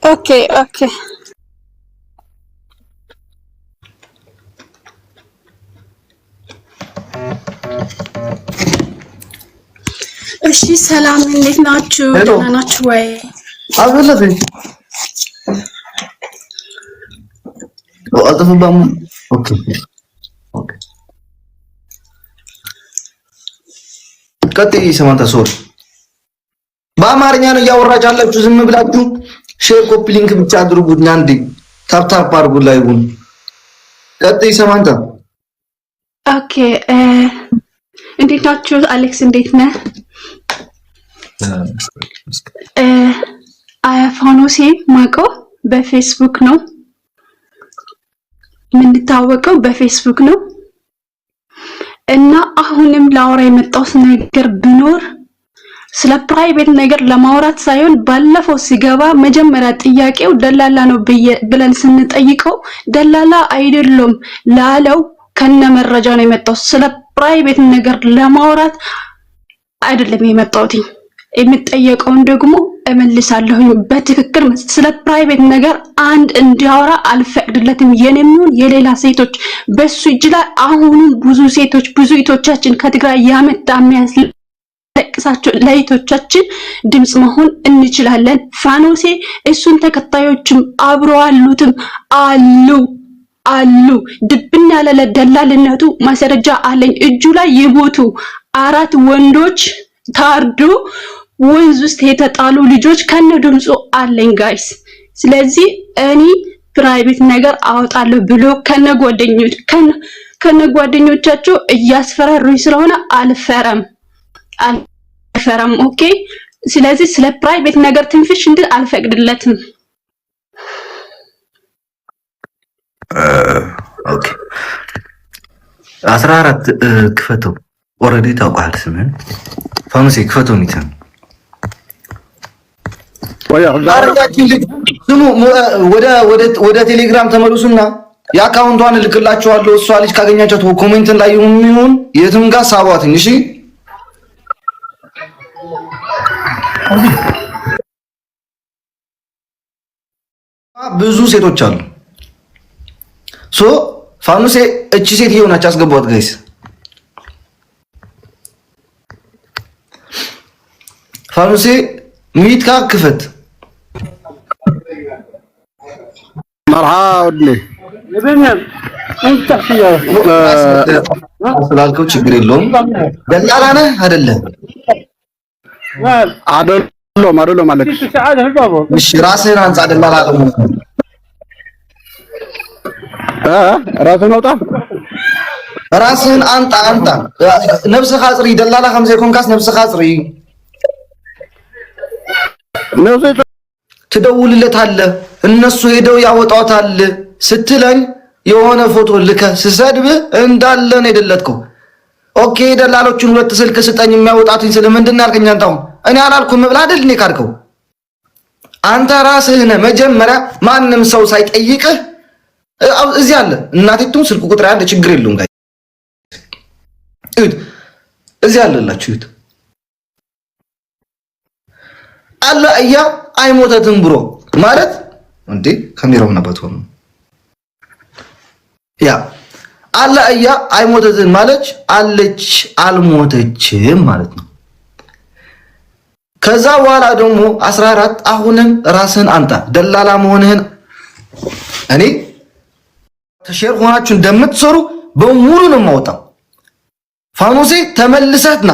اوكي اوكي እሺ ሰላም እንዴት ናችሁ? ደህና ናችሁ ወይ? አብለኝ ወአጥፍባም ኦኬ ኦኬ ቀጥይ ሰማንታ ሶሪ በአማርኛ ነው እያወራች አላችሁ ዝም ብላችሁ ሼር ኮፒ ሊንክ ብቻ አድርጉኝ አንዴ ታፕ ታፕ አድርጉ ላይቡን ቀጥይ ሰማንታ ኦኬ እንዴት ናችሁ? አሌክስ እንዴት ነህ? ፋኖሴ ማቀው በፌስቡክ ነው የምንታወቀው በፌስቡክ ነው እና አሁንም ላወራ የመጣው ነገር ቢኖር ስለ ፕራይቬት ነገር ለማውራት ሳይሆን ባለፈው ሲገባ መጀመሪያ ጥያቄው ደላላ ነው ብለን ስንጠይቀው ደላላ አይደለም ላለው ከነ መረጃ ነው የመጣው ስለ ፕራይቬት ነገር ለማውራት አይደለም የመጣውት የሚጠየቀውን ደግሞ እመልሳለሁ በትክክል ስለ ፕራይቬት ነገር አንድ እንዲያወራ አልፈቅድለትም የኔምን የሌላ ሴቶች በሱ እጅ ላይ አሁን ብዙ ሴቶች ብዙ ኢቶቻችን ከትግራይ ያመጣ የሚያስለቅሳቸው ለኢቶቻችን ድምጽ መሆን እንችላለን ፋኖሴ እሱን ተከታዮችም አብሮ አሉትም አሉ ድብና ለደላልነቱ ማስረጃ አለኝ እጁ ላይ ይቦቱ 4 ወንዶች ታርዱ ወንዝ ውስጥ የተጣሉ ልጆች ከነ ድምጹ አለኝ ጋይስ ስለዚህ እኔ ፕራይቬት ነገር አወጣለሁ ብሎ ከነ ጓደኞቻቸው እያስፈራሩኝ ስለሆነ አልፈራም ኦኬ ስለዚህ ስለ ፕራይቬት ነገር ትንፍሽ እንድ አልፈቅድለትም ኦኬ 14 ክፈቱ ኦሬዲ ታውቃለህ ስምን ፋኖሴ ክፈቱ ሚተን ወደ ቴሌግራም ተመለሱና የአካውንቷን ልክላችኋለሁ እሷ ልጅ ካገኛችኋት ኮሜንት ላይ ይሁን የትም ጋር ሳቧትኝ እሺ ብዙ ሴቶች አሉ ሶ ፋኑሴ እቺ ሴት ይሆናች አስገቧት ጋይስ ፋኑሴ ሚትካ ክፈት مرحبا ودني يبنيم انت تحكي ስላልከው ችግር የለውም ደላላ ነህ አይደለም አይደለም ማለት እሺ ራስህን አንጻ ደላላ ነው ራስህን አውጣ ራስህን አንጣ ነፍስህ አጽሪ ደላላ ከምዘ ኮንካስ ነፍስህ አጽሪ ነው ትደውልለታለህ እነሱ ሄደው ያወጣውታል ስትለኝ የሆነ ፎቶ ልከ ስሰድብ እንዳለ ነው የደለትከው ኦኬ ደላሎቹን ሁለት ስልክ ስጠኝ የሚያወጣቱኝ ስለምንድን ነው ያልከኝ አንተ አሁን እኔ አላልኩም ብላ አይደል እኔ ካድከው አንተ ራስህ ነህ መጀመሪያ ማንንም ሰው ሳይጠይቅህ እዚህ አለ እናቴቱን ስልክ ቁጥር ያለ ችግር የለውም ጋር እዚህ አለላችሁ አለ አያ አይሞተትም ብሮ ማለት እንዴ ካሜራው ነበር ሆኖ ያ አለ አያ አይሞተትም ማለት አለች አልሞተችም ማለት ነው ከዛ በኋላ ደግሞ 14 አሁንም ራስን አንተ ደላላ መሆንህን እኔ ተሼር ሆናችሁ እንደምትሰሩ በሙሉ ነው የማወጣው ፋኖሴ ተመልሰህና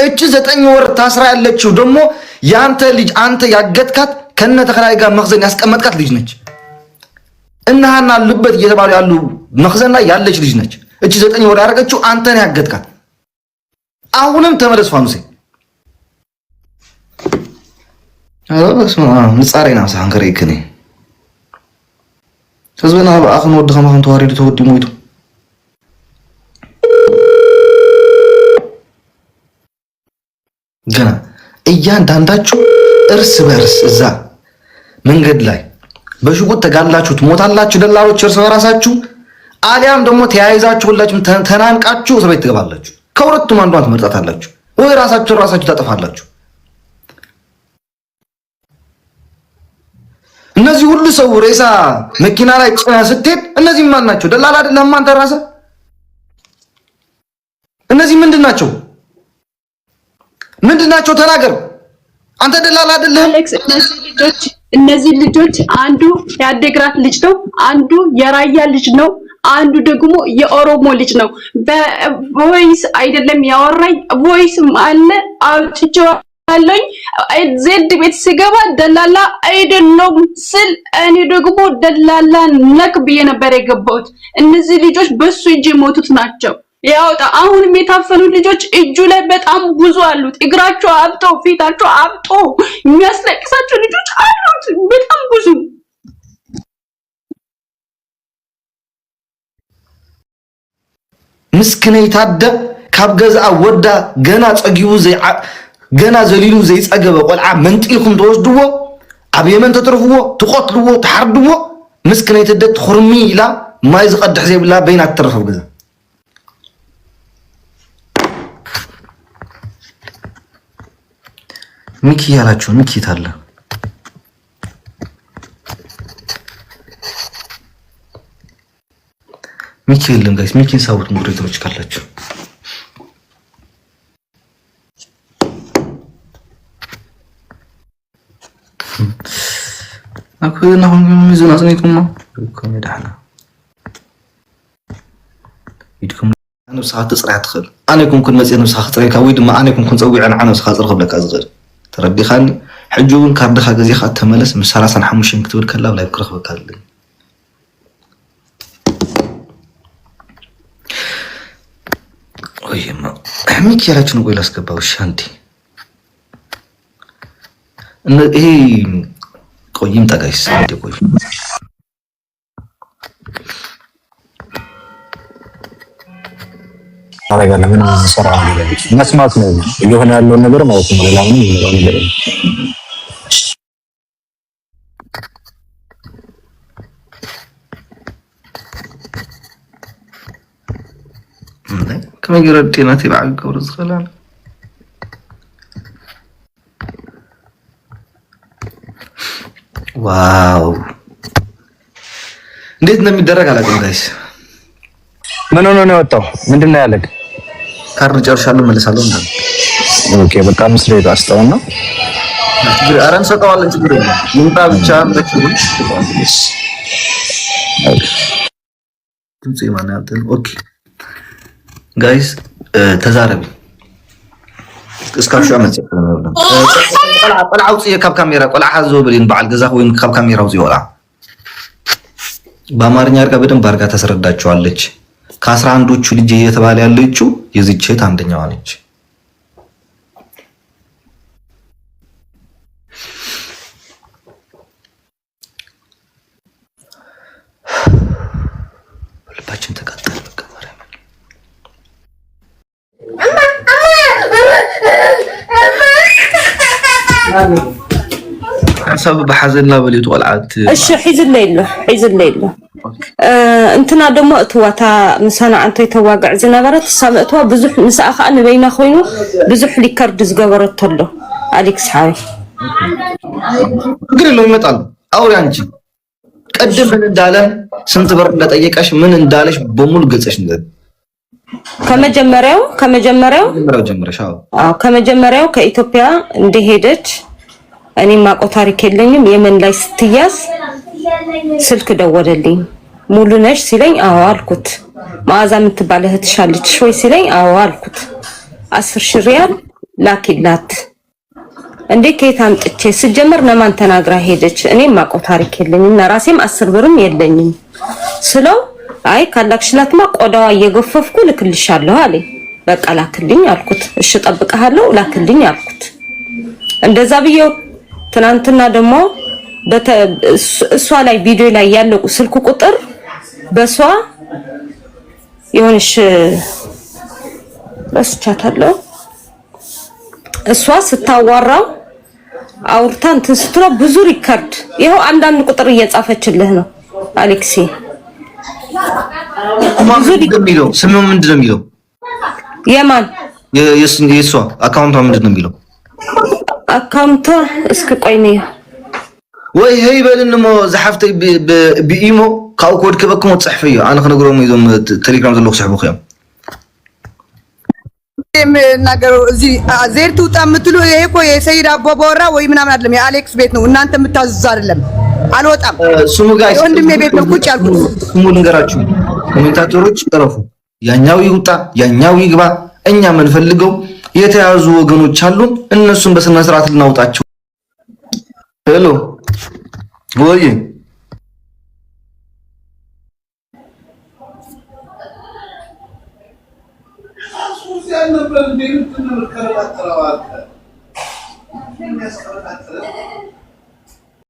እቺ 9 ወር ታስራ ያለችው ደግሞ ያንተ ልጅ አንተ ያገትካት ከነ ተከራይ ጋር መخزን ያስቀመጥካት ልጅ ነች እናሃና ልበት እየተባሉ ያሉ መخزን ላይ ያለች ልጅ ነች እቺ 9 ወር ያረጋችው አንተ ነህ ያገትካት አሁንም ተመለስ ፋኑሴ ንጻሬና ሳንከረ ይከኔ ህዝብና አሁን ወደ ከማን ተዋሪዱ ተወዲ ሞይቱ ገና እያንዳንዳችሁ እርስ በርስ እዛ መንገድ ላይ በሽጉጥ ተጋላችሁ ትሞታላችሁ ደላሎች እርስ በራሳችሁ አሊያም ደግሞ ተያይዛችሁ ሁላችሁም ተናንቃችሁ እስር ቤት ትገባላችሁ ከሁለቱም አንዷን ትመርጣታላችሁ ወይ ራሳችሁ ታጠፋላችሁ። እነዚህ ሁሉ ሰው ሬሳ መኪና ላይ ጭና ስትሄድ እነዚህ ማን ናቸው? ደላላ አይደለም አንተ ራስህ? እነዚህ ምንድናቸው? ተናገር። አንተ ደላላ አይደለም? እነዚህ ልጆች አንዱ የአዴግራት ልጅ ነው፣ አንዱ የራያ ልጅ ነው፣ አንዱ ደግሞ የኦሮሞ ልጅ ነው። በቮይስ አይደለም ያወራኝ፣ ቮይስም አለ አውጥቼዋለሁ። ዜድ ቤት ሲገባ ደላላ አይደለም ስል እኔ ደግሞ ደላላ ነክ ብዬ ነበር የገባሁት። እነዚህ ልጆች በሱ እጅ የሞቱት ናቸው። ያውጣ አሁንም የታፈኑ ልጆች እጁ ላይ በጣም ብዙ አሉት። እግራቸው አብጦ ፊታቸው አብጦ የሚያስለቅሳቸው ልጆች አሉት በጣም ብዙ። ምስኪነ ይታደ ካብ ገዛ ወዳ ገና ዘሊሉ ዘይጸገበ ቆልዓ መንጢልኩም ተወስድዎ ኣብ የመን ተትርፍዎ ትቆትልዎ ተሓርድዎ ምስኪነ ይታደ ትኹርሚ ኢላ ማይ ዝቀድሕ ዘይብላ በይና ትረፈብ ገዛ ሚኪ ያላችሁ ሚኪ ታለ ሚኪ የለም ጋይስ። ሚኪን ሳውት ሞዴሬተሮች ካላችሁ አኩና ሁን ምዝና ጽኔቱማ ኮሜዳና ይድኩም አነ ሰዓት ጽራህ ትخل አነ ኩንኩን መጽየን ሰዓት ጽራህ ካወይ ድማ አነ ኩንኩን ጸውዕ አነ ሰዓት ጽራህ ብለካ ዝግር ተረዲኻኒ ሕጁን ካርድኻ ገዚኻ ተመለስ ምስ 35 ክትብል ከላ ላይ ክረኽበካ አለኝ ወይማ ሚኪ ያላችሁ ነው ላስገባው ሻንቲ ይሄ ቆይም ታጋይስ ቆይ አረጋለ ምን ሰራ ነው መስማት ነው እየሆነ ያለው ነገር ማለት ነው። ሌላ ምን ነገር كما يردينا تبع الجورز خلال واو እንዴት ነው የሚደረግ አላውቅም ጋይስ ምን ሆነ ነው ወጣው ምንድነው ያለክ ካርድ ጨርሻለሁ መለሳለሁ እንዴ ኦኬ በቃ ምስለ ይጣስተውና አረን ሰጠዋለን ችግር የለም ይምጣ ብቻ ለችሁን ድምጽ ማናት ኦኬ ጋይስ ተዛረቢ እስካሹ አመጽ ነው ቆልዓው ጽየ ካብ ካሜራ ቆልዓ ሐዞ ብሊን በዓል ገዛ ወይ ካብ ካሜራው ጽይ ወላ በአማርኛ አርጋ በደንብ አርጋ ተሰረዳቸዋለች። ከ11ዶቹ ልጅ እየተባለ ያለችው የዚች እህት አንደኛዋ ነች። ልባችን ተቃጠለ። በቃ حسب بحزن لا بليت ولعت እሺ ሒዝለይሉ እንትና ደሞ እትዋታ ምሳና አንተ የተዋጋዕ ዝነበረት ሰምዕትዋ ብዙሕ ንሳኻ ንበይና ኮይኑ ብዙሕ ሪከርድ ዝገበረተሎ አሌክስ ሓዊ ግሪ ነው ይመጣል አውሪ አንቺ ቀደም ምን እንዳለን ስንት ብር እንደጠየቀሽ ምን እንዳለሽ በሙሉ ገልጸሽ እንደ ከመጀመሪያው ከኢትዮጵያ እንደሄደች እኔ ማቆ ታሪክ የለኝም። የመን ላይ ስትያዝ ስልክ ደወለልኝ። ሙሉ ነሽ ሲለኝ አዎ አልኩት። ማዕዛ የምትባል እህትሽ አለች ወይ ሲለኝ አዎ አልኩት። 10,000 ሪያል ላኪላት። እንዴ ከየት አምጥቼ ስጀምር ለማን ተናግራ ሄደች? እኔ ማቆ ታሪክ የለኝም እና ራሴም 10 ብርም የለኝም ስለው አይ ካላክሽላትማ ቆዳዋ እየገፈፍኩ ልክልሻለሁ አለኝ። በቃ ላክልኝ አልኩት። እሺ ጠብቀሃለሁ ላክልኝ አልኩት። እንደዛ ብዬው ትናንትና ደግሞ እሷ ላይ ቪዲዮ ላይ ያለው ስልክ ቁጥር በሷ የሆነሽ በስቻታለሁ እሷ ስታዋራው አውርታን ትንስትሮ ብዙ ሪከርድ ይሄው አንዳንድ ቁጥር እየጻፈችልህ ነው አሌክሲ ብዙ የሚለው ስሙ ምንድነው የሚለው የማን የሷ አካውንቷ ምንድነው የሚለው? አካውንቷ እስከ ቆይ ነው ወይ هيبلنمو زحفتي بإيمو كاو كود كبكم تصحفيه انا خنغروم يزوم تليجرام زلو صحبو خيام ነገሩ እዚህ ዜርቱ ታምትሉ ይሄ እኮ የሰይድ አቦቦራ ወይ ምናምን አይደለም የአሌክስ ቤት ነው እናንተ የምታዝዙ አይደለም አልወጣም ስሙ ጋይስ ወንድሜ ቤት ነው ቁጭ ያልኩት ስሙ ልንገራችሁ ኮሜንታተሮች ቀረፉ ያኛው ይውጣ ያኛው ይግባ እኛ የምንፈልገው የተያዙ ወገኖች አሉ እነሱን በስነ ስርዓት ልናውጣቸው ሄሎ ወይ ያነበረ እንደምን ተነከረባተራዋከ የሚያስከረባተራ